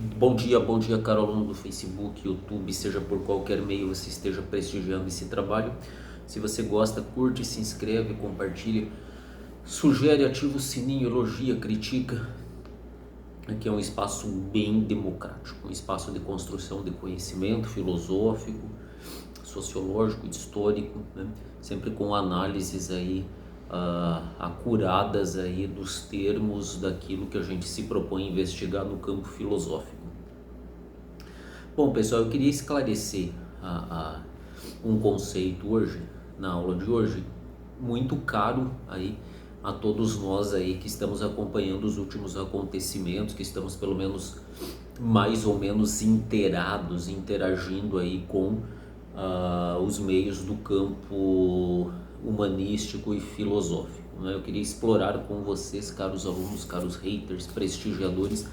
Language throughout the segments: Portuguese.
bom dia, caro aluno do Facebook, YouTube, seja por qualquer meio você esteja prestigiando esse trabalho. Se você gosta, curte, se inscreve, compartilha, sugere, ativa o sininho, elogia, critica. Aqui é um espaço bem democrático, um espaço de construção de conhecimento filosófico, sociológico, histórico, né? Sempre com análises aí acuradas aí dos termos daquilo que a gente se propõe a investigar no campo filosófico. Bom, pessoal, eu queria esclarecer um conceito hoje, na aula de hoje, muito caro aí a todos nós aí que estamos acompanhando os últimos acontecimentos, que estamos pelo menos mais ou menos inteirados, interagindo aí com os meios do campo humanístico e filosófico, né? Eu queria explorar com vocês, caros alunos, caros haters, prestigiadores,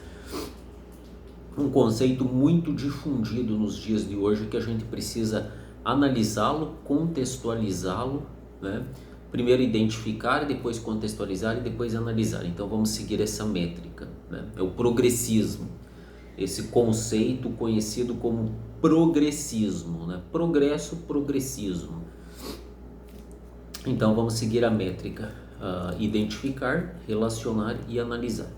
um conceito muito difundido nos dias de hoje que a gente precisa analisá-lo, contextualizá-lo, né? Primeiro identificar, depois contextualizar e depois analisar. Então vamos seguir essa métrica, né? É o progressismo, esse conceito conhecido como progressismo, né? Progresso, progressismo. Então vamos seguir a métrica, identificar, relacionar e analisar,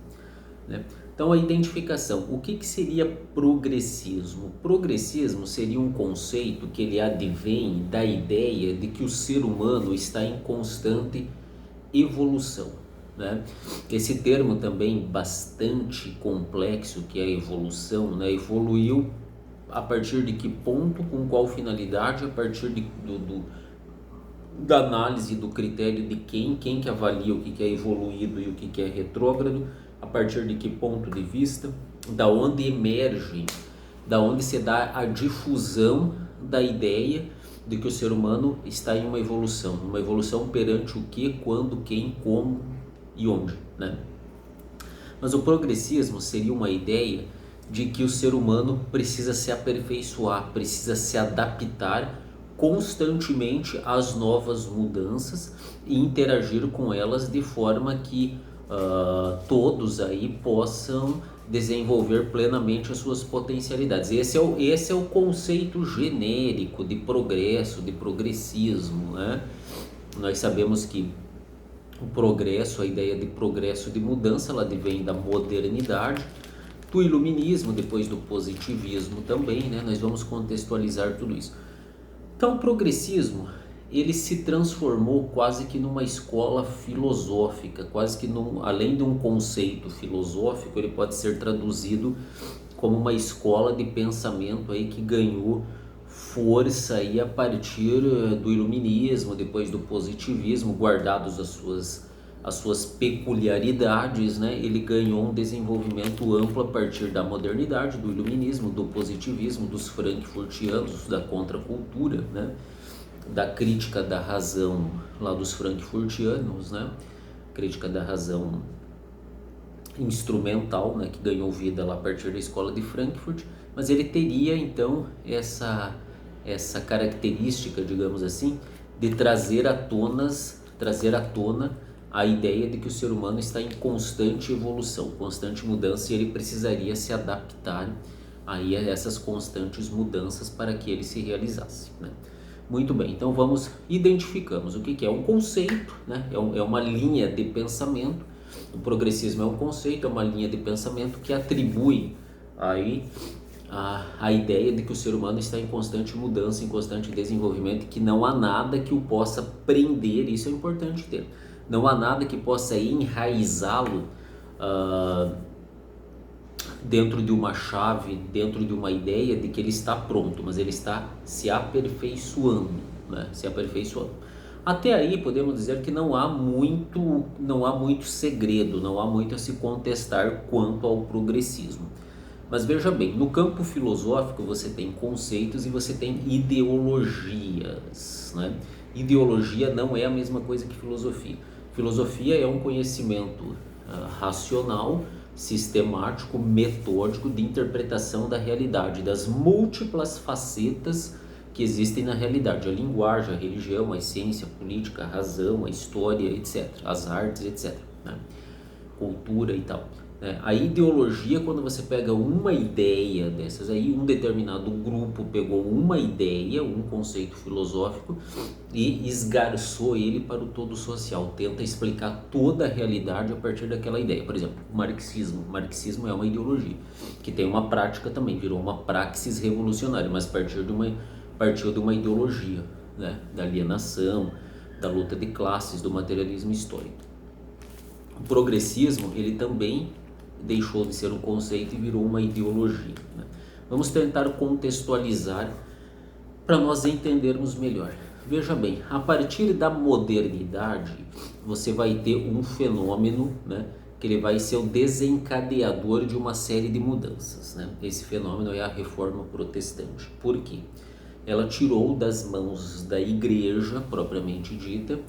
né? Então a identificação, o que seria progressismo? Progressismo seria um conceito que ele advém da ideia de que o ser humano está em constante evolução, né? Esse termo também bastante complexo, que é a evolução, né? Evoluiu a partir de que ponto, com qual finalidade, a partir da análise do critério de quem que avalia o que é evoluído e o que é retrógrado, a partir de que ponto de vista, da onde emerge, da onde se dá a difusão da ideia de que o ser humano está em uma evolução perante o que, quando, quem, como e onde, né? Mas o progressismo seria uma ideia de que o ser humano precisa se aperfeiçoar, precisa se adaptar constantemente às novas mudanças e interagir com elas de forma que todos aí possam desenvolver plenamente as suas potencialidades. Esse é o conceito genérico de progresso, de progressismo, né? Nós sabemos que o progresso, a ideia de progresso, de mudança, ela vem da modernidade, do iluminismo, depois do positivismo também, né? Nós vamos contextualizar tudo isso. Então, o progressismo, ele se transformou quase que numa escola filosófica, quase que além de um conceito filosófico, ele pode ser traduzido como uma escola de pensamento aí que ganhou força aí a partir do iluminismo, depois do positivismo, guardados as suas peculiaridades, né? Ele ganhou um desenvolvimento amplo a partir da modernidade, do iluminismo, do positivismo, dos frankfurtianos, da contracultura, né? Da crítica da razão lá dos frankfurtianos, né? Crítica da razão instrumental, né? Que ganhou vida lá a partir da escola de Frankfurt, mas ele teria então essa característica, digamos assim, de trazer à tona a ideia de que o ser humano está em constante evolução, constante mudança, e ele precisaria se adaptar aí a essas constantes mudanças para que ele se realizasse, né? Muito bem, então identificamos o que é um conceito, né? É uma linha de pensamento. O progressismo é um conceito, é uma linha de pensamento que atribui aí a ideia de que o ser humano está em constante mudança, em constante desenvolvimento, que não há nada que o possa prender, isso é importante ter, não há nada que possa enraizá-lo dentro de uma chave, dentro de uma ideia de que ele está pronto, mas ele está se aperfeiçoando, né? Se aperfeiçoando. Até aí podemos dizer que não há muito segredo, não há muito a se contestar quanto ao progressismo. Mas veja bem, no campo filosófico você tem conceitos e você tem ideologias, né? Ideologia não é a mesma coisa que filosofia. Filosofia é um conhecimento racional, sistemático, metódico de interpretação da realidade, das múltiplas facetas que existem na realidade, a linguagem, a religião, a ciência, a política, a razão, a história, etc., as artes, etc., né? Cultura e tal. né? A ideologia, quando você pega uma ideia dessas aí, um determinado grupo pegou uma ideia, um conceito filosófico e esgarçou ele para o todo social, tenta explicar toda a realidade a partir daquela ideia. Por exemplo, o marxismo. O marxismo é uma ideologia que tem uma prática também, virou uma praxis revolucionária, mas partiu de uma ideologia, né? Da alienação, da luta de classes, do materialismo histórico. O progressismo, ele também deixou de ser um conceito e virou uma ideologia, né? Vamos tentar contextualizar para nós entendermos melhor. Veja bem, a partir da modernidade, você vai ter um fenômeno, né, que ele vai ser o desencadeador de uma série de mudanças, né? Esse fenômeno é a Reforma Protestante. Por quê? Ela tirou das mãos da igreja, propriamente dita,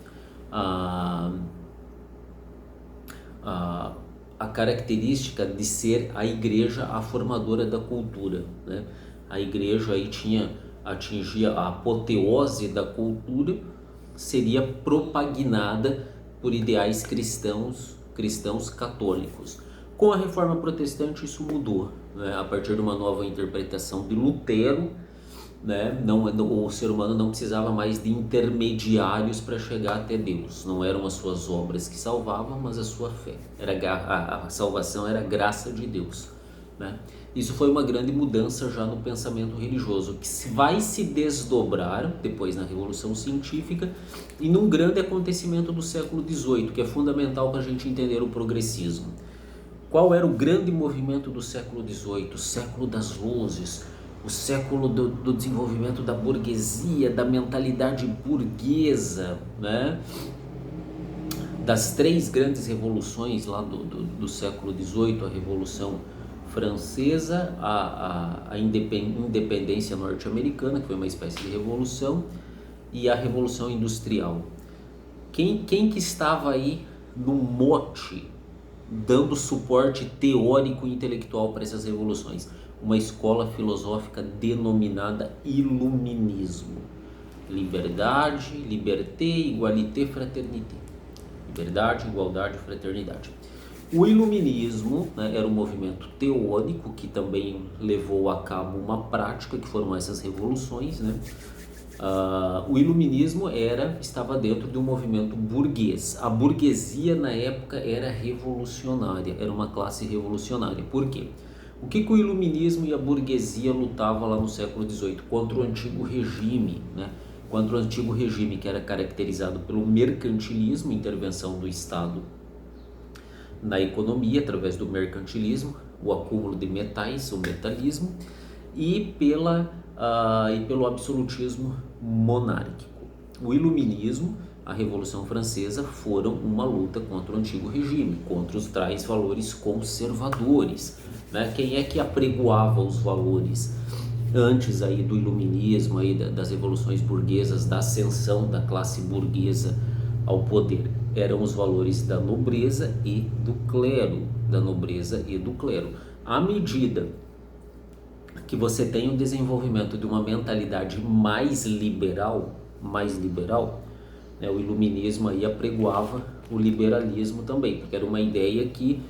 a característica de ser a igreja a formadora da cultura, né? A igreja aí atingia a apoteose da cultura, seria propaginada por ideais cristãos católicos. Com a Reforma Protestante isso mudou, né? A partir de uma nova interpretação de Lutero, né? O ser humano não precisava mais de intermediários para chegar até Deus. Não eram as suas obras que salvavam, mas a sua fé. A salvação era a graça de Deus, né? Isso foi uma grande mudança já no pensamento religioso, que vai se desdobrar depois na Revolução Científica e num grande acontecimento do século XVIII, que é fundamental para a gente entender o progressismo. Qual era o grande movimento do século XVIII? O século das luzes, o século do desenvolvimento da burguesia, da mentalidade burguesa, né? Das três grandes revoluções lá do século XVIII, a Revolução Francesa, a independência norte-americana, que foi uma espécie de revolução, e a Revolução Industrial. Quem que estava aí no mote, dando suporte teórico e intelectual para essas revoluções? Uma escola filosófica denominada Iluminismo. Liberdade, liberté, igualité, fraternité. Liberdade, igualdade, fraternidade. O Iluminismo, né, era um movimento teórico que também levou a cabo uma prática, que foram essas revoluções, né? O Iluminismo estava dentro de um movimento burguês. A burguesia na época era revolucionária, era uma classe revolucionária. Por quê? O que o Iluminismo e a burguesia lutavam lá no século XVIII? Contra o antigo regime, né? Contra o antigo regime que era caracterizado pelo mercantilismo, intervenção do Estado na economia através do mercantilismo, o acúmulo de metais, o metalismo, e pelo absolutismo monárquico. O Iluminismo, a Revolução Francesa, foram uma luta contra o antigo regime, contra os tais valores conservadores, né? Quem é que apregoava os valores antes aí do Iluminismo, aí das revoluções burguesas, da ascensão da classe burguesa ao poder? Eram os valores da nobreza e do clero, À medida que você tem o desenvolvimento de uma mentalidade mais liberal, né, o Iluminismo aí apregoava o liberalismo também, porque era uma ideia que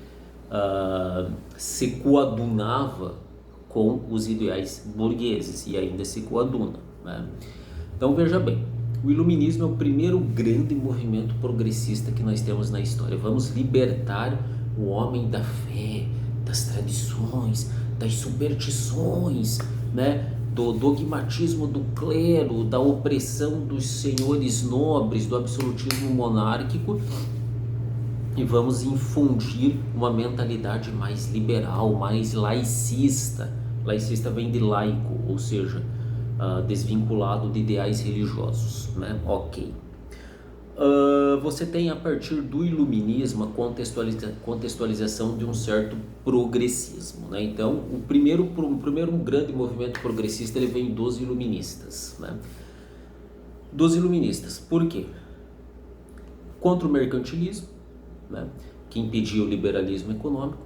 se coadunava com os ideais burgueses e ainda se coaduna, né? Então veja bem, o Iluminismo é o primeiro grande movimento progressista que nós temos na história. Vamos libertar o homem da fé, das tradições, das superstições, né? Do dogmatismo do clero, da opressão dos senhores nobres, do absolutismo monárquico, e vamos infundir uma mentalidade mais liberal, mais laicista. Laicista vem de laico, ou seja, desvinculado de ideais religiosos, né? Ok. Você tem a partir do Iluminismo a contextualização de um certo progressismo, né? Então, o primeiro grande movimento progressista ele vem dos iluministas, né? Dos iluministas, por quê? Contra o mercantilismo, né, que impedia o liberalismo econômico,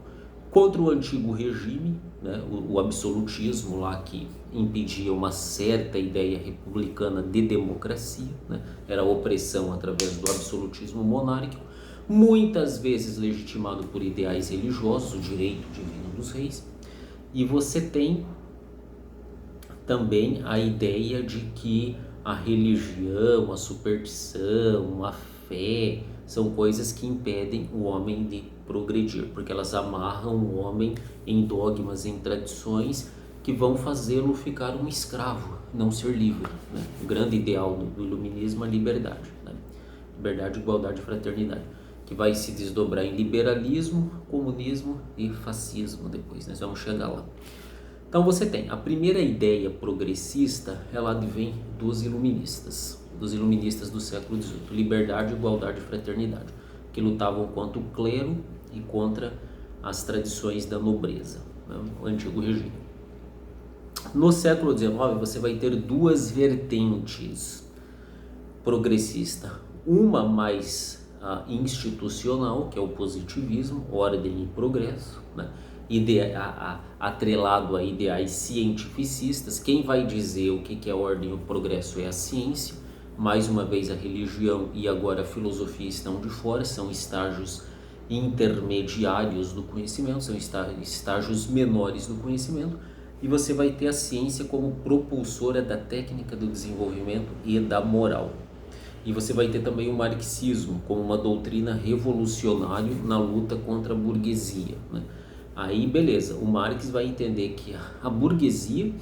contra o antigo regime, né, o absolutismo lá que impedia uma certa ideia republicana de democracia, né, era a opressão através do absolutismo monárquico, muitas vezes legitimado por ideais religiosos, o direito divino dos reis, e você tem também a ideia de que a religião, a superstição, a fé são coisas que impedem o homem de progredir, porque elas amarram o homem em dogmas, em tradições que vão fazê-lo ficar um escravo, não ser livre, né? O grande ideal do iluminismo é a liberdade, né? Liberdade, igualdade e fraternidade, que vai se desdobrar em liberalismo, comunismo e fascismo depois, nós vamos chegar lá. Então você tem a primeira ideia progressista, ela advém dos iluministas do século XVIII, liberdade, igualdade e fraternidade, que lutavam contra o clero e contra as tradições da nobreza, né? O antigo regime. No século XIX você vai ter duas vertentes progressista, uma mais institucional, que é o positivismo, ordem e progresso, né? Atrelado a ideais cientificistas. Quem vai dizer o que é ordem e o progresso é a ciência. Mais uma vez a religião e agora a filosofia estão de fora, são estágios intermediários do conhecimento, são estágios menores do conhecimento, e você vai ter a ciência como propulsora da técnica, do desenvolvimento e da moral. E você vai ter também o marxismo como uma doutrina revolucionária na luta contra a burguesia, né? Aí beleza, o Marx vai entender que a burguesia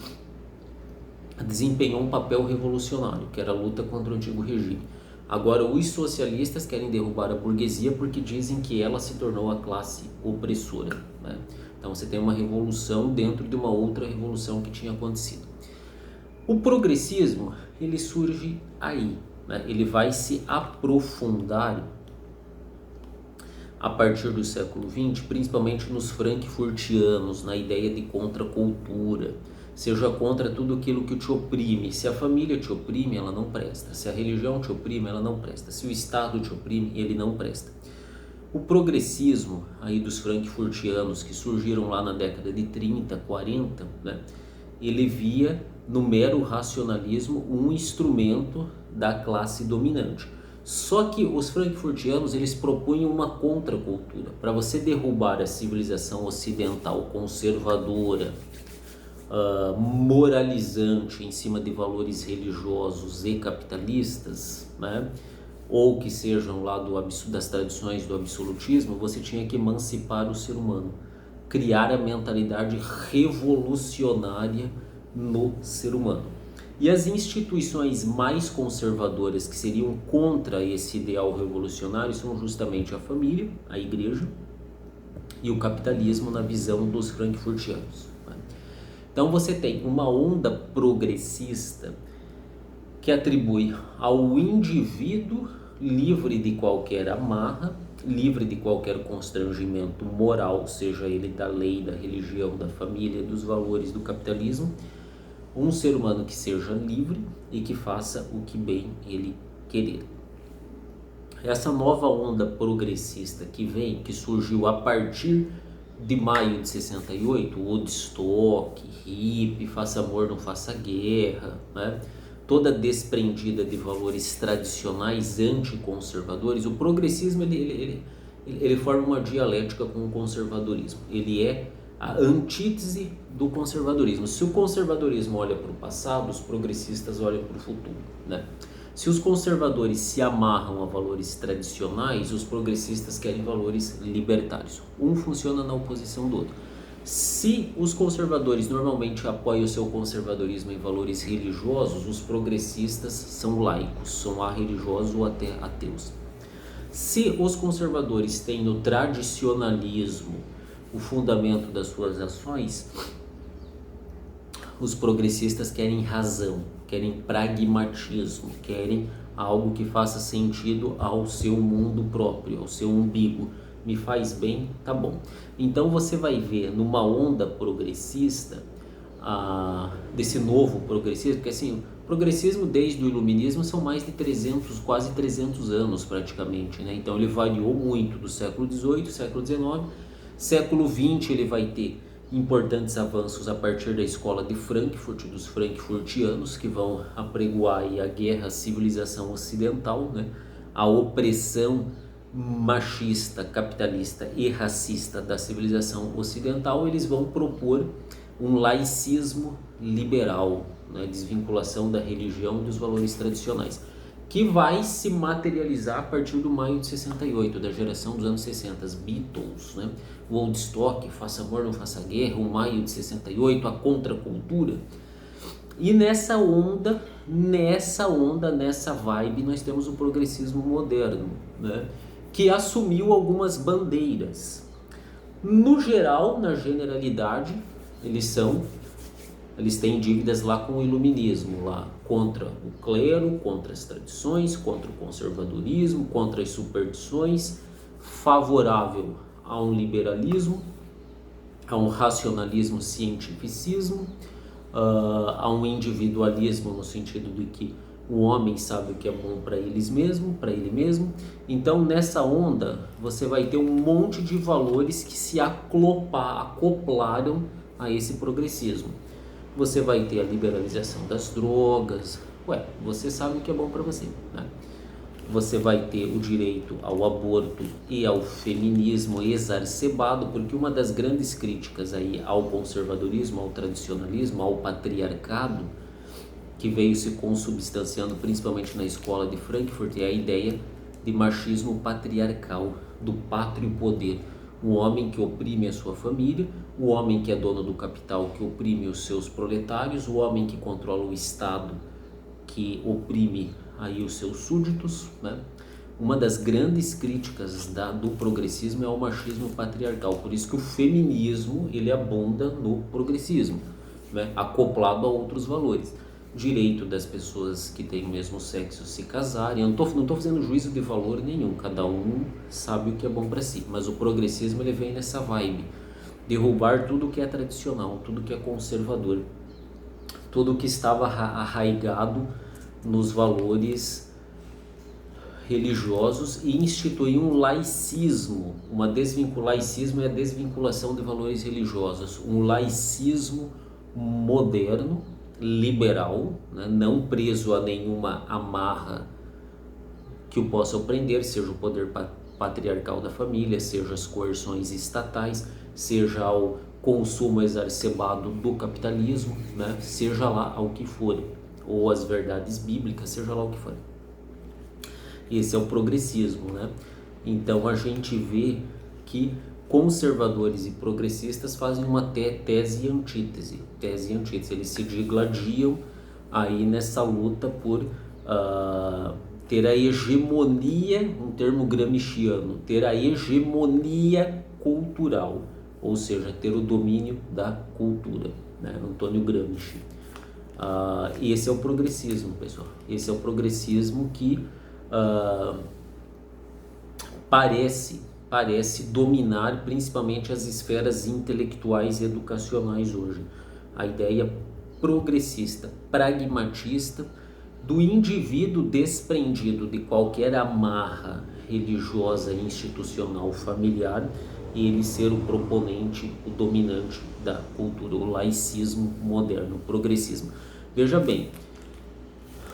desempenhou um papel revolucionário, que era a luta contra o antigo regime. Agora os socialistas querem derrubar a burguesia porque dizem que ela se tornou a classe opressora, né? Então você tem uma revolução dentro de uma outra revolução que tinha acontecido. O progressismo, ele surge aí, né? Ele vai se aprofundar a partir do século XX, principalmente nos frankfurtianos, na ideia de contracultura, seja contra tudo aquilo que te oprime. Se a família te oprime, ela não presta. Se a religião te oprime, ela não presta. Se o Estado te oprime, ele não presta. O progressismo aí dos frankfurtianos, que surgiram lá na década de 30, 40, né, ele via no mero racionalismo um instrumento da classe dominante. Só que os frankfurtianos, eles propunham uma contracultura. Para você derrubar a civilização ocidental conservadora, moralizante em cima de valores religiosos e capitalistas, né, ou que sejam lá das tradições do absolutismo, você tinha que emancipar o ser humano, criar a mentalidade revolucionária no ser humano. E as instituições mais conservadoras que seriam contra esse ideal revolucionário são justamente a família, a igreja e o capitalismo na visão dos frankfurtianos. Então você tem uma onda progressista que atribui ao indivíduo livre de qualquer amarra, livre de qualquer constrangimento moral, seja ele da lei, da religião, da família, dos valores do capitalismo, um ser humano que seja livre e que faça o que bem ele querer. Essa nova onda progressista que surgiu a partir de maio de 68, Woodstock, hippie, faça amor, não faça guerra, né? Toda desprendida de valores tradicionais anticonservadores. O progressismo ele forma uma dialética com o conservadorismo. Ele é a antítese do conservadorismo. Se o conservadorismo olha para o passado, os progressistas olham para o futuro, né? Se os conservadores se amarram a valores tradicionais, os progressistas querem valores libertários. Um funciona na oposição do outro. Se os conservadores normalmente apoiam o seu conservadorismo em valores religiosos, os progressistas são laicos, são arreligiosos ou até ateus. Se os conservadores têm no tradicionalismo o fundamento das suas ações, os progressistas querem razão, querem pragmatismo, querem algo que faça sentido ao seu mundo próprio, ao seu umbigo. Me faz bem, tá bom. Então você vai ver numa onda progressista, desse novo progressismo, porque assim, o progressismo desde o iluminismo são mais de 300, quase 300 anos praticamente, né? Então ele variou muito do século XVIII, século XIX, século XX ele vai ter importantes avanços a partir da escola de Frankfurt, dos frankfurtianos, que vão apregoar aí a guerra à civilização ocidental, né? A opressão machista, capitalista e racista da civilização ocidental, eles vão propor um laicismo liberal, né, desvinculação da religião e dos valores tradicionais, que vai se materializar a partir do maio de 68, da geração dos anos 60, as Beatles, né, o Woodstock, Faça Amor, Não Faça Guerra, o maio de 68, a contracultura. E nessa vibe, nós temos o progressismo moderno, né, que assumiu algumas bandeiras. No geral, na generalidade, eles têm dívidas lá com o iluminismo, lá contra o clero, contra as tradições, contra o conservadorismo, contra as superstições, favorável a um liberalismo, a um racionalismo, cientificismo, a um individualismo no sentido de que o homem sabe o que é bom para ele mesmo. Então, nessa onda, você vai ter um monte de valores que se acoplaram a esse progressismo. Você vai ter a liberalização das drogas. Você sabe o que é bom para você, né? Você vai ter o direito ao aborto e ao feminismo exacerbado, porque uma das grandes críticas aí ao conservadorismo, ao tradicionalismo, ao patriarcado, que veio se consubstanciando principalmente na escola de Frankfurt, é a ideia de machismo patriarcal, do pátrio poder. O homem que oprime a sua família, o homem que é dono do capital, que oprime os seus proletários, o homem que controla o Estado, que oprime aí os seus súditos, né? Uma das grandes críticas do progressismo é o machismo patriarcal, por isso que o feminismo ele abunda no progressismo, né? Acoplado a outros valores. Direito das pessoas que têm o mesmo sexo se casarem. Eu não tô fazendo juízo de valor nenhum, cada um sabe o que é bom para si, mas o progressismo ele vem nessa vibe, derrubar tudo que é tradicional, tudo que é conservador, tudo que estava arraigado nos valores religiosos e instituir um laicismo, laicismo é a desvinculação de valores religiosos, um laicismo moderno, liberal, né, não preso a nenhuma amarra que o possa prender, seja o poder patriarcal da família, seja as coerções estatais, seja o consumo exacerbado do capitalismo, né, seja lá ao que for, ou as verdades bíblicas, seja lá o que for. Esse é o progressismo, né? Então a gente vê que conservadores e progressistas fazem uma tese e antítese. Eles se digladiam aí nessa luta por ter a hegemonia, um termo gramsciano, ter a hegemonia cultural, ou seja, ter o domínio da cultura, né? Antônio Gramsci. Esse é o progressismo, pessoal. Esse é o progressismo que parece dominar principalmente as esferas intelectuais e educacionais hoje. A ideia progressista, pragmatista, do indivíduo desprendido de qualquer amarra religiosa, institucional, familiar, e ele ser o proponente, o dominante da cultura, o laicismo moderno, o progressismo. Veja bem,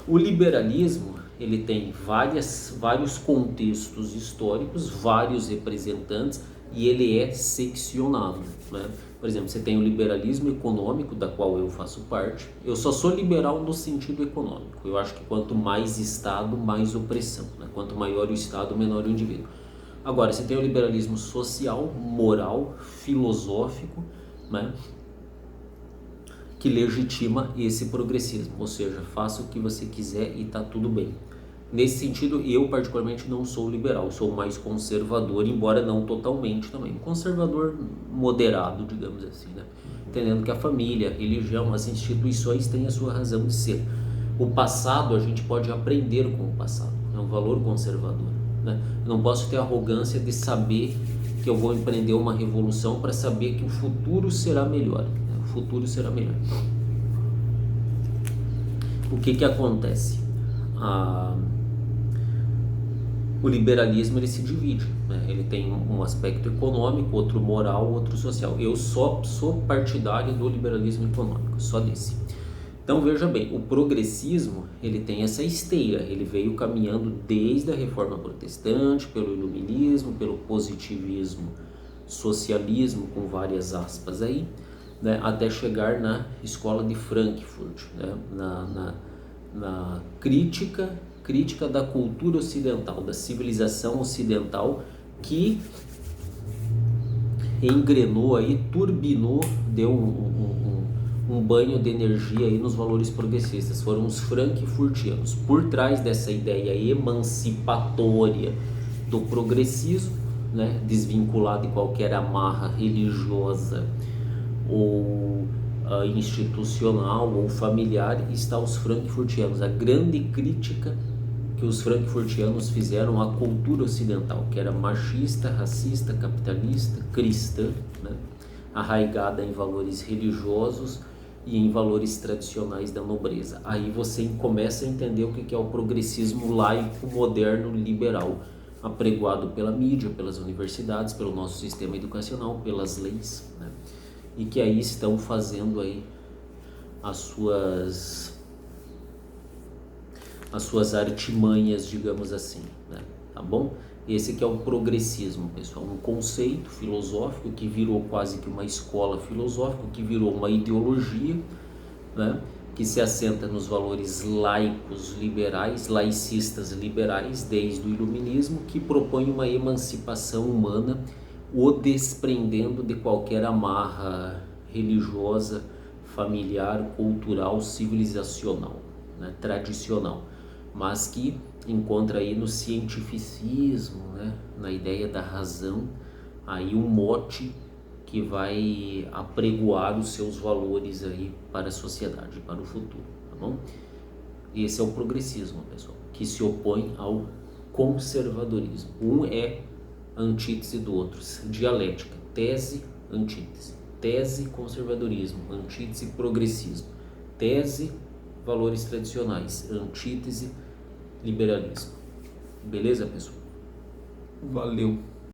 o liberalismo ele tem vários contextos históricos, vários representantes, e ele é seccionado, né? Por exemplo, você tem o liberalismo econômico, da qual eu faço parte. Eu só sou liberal no sentido econômico. Eu acho que quanto mais Estado, mais opressão, né? Quanto maior o Estado, menor o indivíduo. Agora, você tem o liberalismo social, moral, filosófico, né, que legitima esse progressismo, ou seja, faça o que você quiser e tá tudo bem. Nesse sentido, eu particularmente não sou liberal, sou mais conservador, embora não totalmente também. Conservador moderado, digamos assim, né? Entendendo que a família, a religião, as instituições têm a sua razão de ser. O passado, a gente pode aprender com o passado, é um valor conservador, né? Eu não posso ter a arrogância de saber que eu vou empreender uma revolução para saber que o futuro será melhor, né? O futuro será melhor. O que acontece? O liberalismo ele se divide, né? Ele tem um aspecto econômico, outro moral, outro social. Eu só sou partidário do liberalismo econômico, só desse. Então veja bem, o progressismo ele tem essa esteira, ele veio caminhando desde a Reforma Protestante, pelo Iluminismo, pelo positivismo, socialismo com várias aspas aí, né, até chegar na escola de Frankfurt, né, na crítica da cultura ocidental, da civilização ocidental, que engrenou aí, turbinou, deu um banho de energia aí nos valores progressistas. Foram os frankfurtianos. Por trás dessa ideia emancipatória do progressismo, né, desvinculado de qualquer amarra religiosa ou institucional ou familiar, está os frankfurtianos. A grande crítica que os frankfurtianos fizeram à cultura ocidental, que era machista, racista, capitalista, cristã, né, arraigada em valores religiosos e em valores tradicionais da nobreza. Aí você começa a entender o que é o progressismo laico, moderno, liberal, apregoado pela mídia, pelas universidades, pelo nosso sistema educacional, pelas leis, né? E que aí estão fazendo aí as suas artimanhas, digamos assim, né? Tá bom? Esse que é o progressismo, pessoal, um conceito filosófico que virou quase que uma escola filosófica, que virou uma ideologia, né, que se assenta nos valores laicos liberais, laicistas liberais, desde o Iluminismo, que propõe uma emancipação humana, o desprendendo de qualquer amarra religiosa, familiar, cultural, civilizacional, né, tradicional, mas que encontra aí no cientificismo, né, na ideia da razão, aí um mote que vai apregoar os seus valores aí para a sociedade, para o futuro, tá bom? Esse é o progressismo, pessoal, que se opõe ao conservadorismo. Um é a antítese do outro, dialética, tese, antítese, tese, conservadorismo, antítese, progressismo, tese, valores tradicionais, antítese, liberalismo. Beleza, pessoal? Valeu!